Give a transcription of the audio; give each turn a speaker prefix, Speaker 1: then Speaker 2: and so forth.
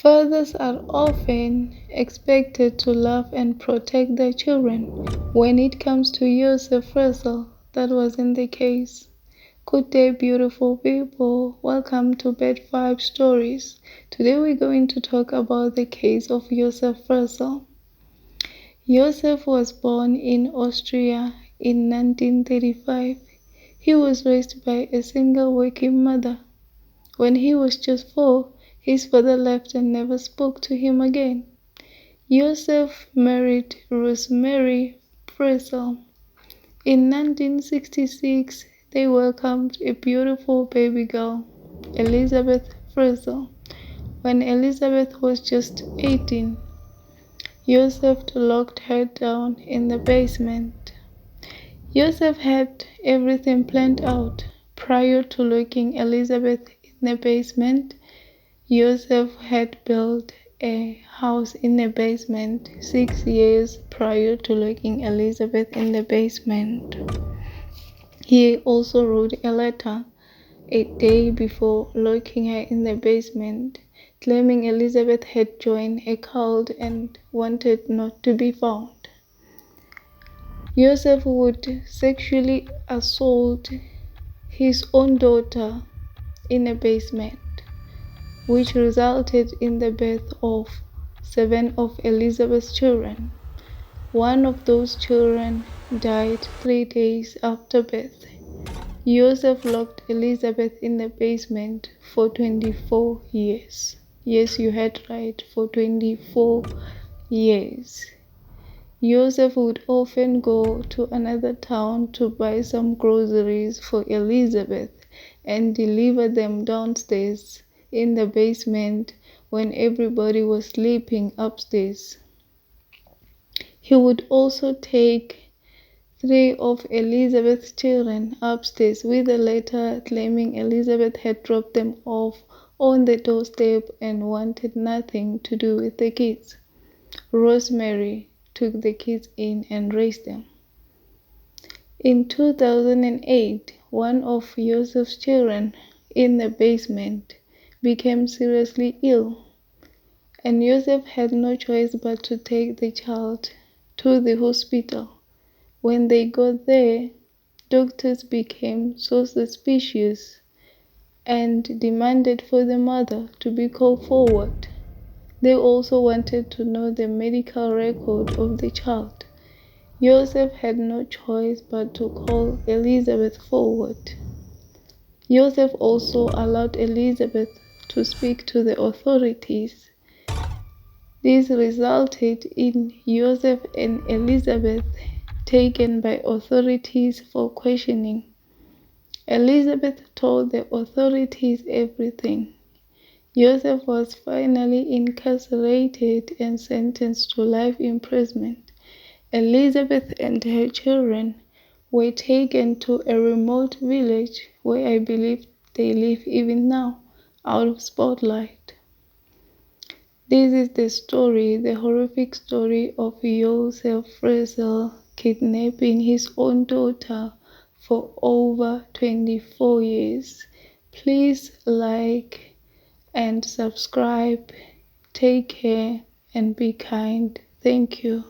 Speaker 1: Fathers are often expected to love and protect their children. When it comes to JOSEF FRITZL, that wasn't the case. Good day, beautiful people. Welcome to Bed 5 Stories. Today we're going to talk about the case of JOSEF FRITZL. Joseph was born in Austria in 1935. He was raised by a single working mother. When he was just 4, his father left and never spoke to him again. Joseph married Rosemary Fritzl. In 1966, they welcomed a beautiful baby girl, Elizabeth Fritzl. When Elizabeth was just 18, Joseph locked her down in the basement. Joseph had everything planned out. Prior to locking Elizabeth in the basement, Joseph had built a house in the basement 6 years prior to locking Elizabeth in the basement. He also wrote a letter a day before locking her in the basement, claiming Elizabeth had joined a cult and wanted not to be found. Joseph would sexually assault his own daughter in a basement, which resulted in the birth of 7 of Elizabeth's children. One of those children died 3 days after birth. Joseph locked Elizabeth in the basement for 24 years. Yes, you heard right, for 24 years. Joseph would often go to another town to buy some groceries for Elizabeth and deliver them downstairs in the basement when everybody was sleeping upstairs. He would also take 3 of Elizabeth's children upstairs with a letter claiming Elizabeth had dropped them off on the doorstep and wanted nothing to do with the kids. Rosemary took the kids in and raised them. In 2008, one of Joseph's children in the basement became seriously ill, and Joseph had no choice but to take the child to the hospital. When they got there, doctors became so suspicious and demanded for the mother to be called forward. They also wanted to know the medical record of the child. Joseph had no choice but to call Elizabeth forward. Joseph also allowed Elizabeth to speak to the authorities. This resulted in Joseph and Elizabeth taken by authorities for questioning. Elizabeth told the authorities everything. Joseph was finally incarcerated and sentenced to life imprisonment. Elizabeth and her children were taken to a remote village where I believe they live even now, out of spotlight. This is the story, the horrific story of JOSEF FRITZL kidnapping his own daughter for over 24 years. Please like and subscribe. Take care and be kind. Thank you.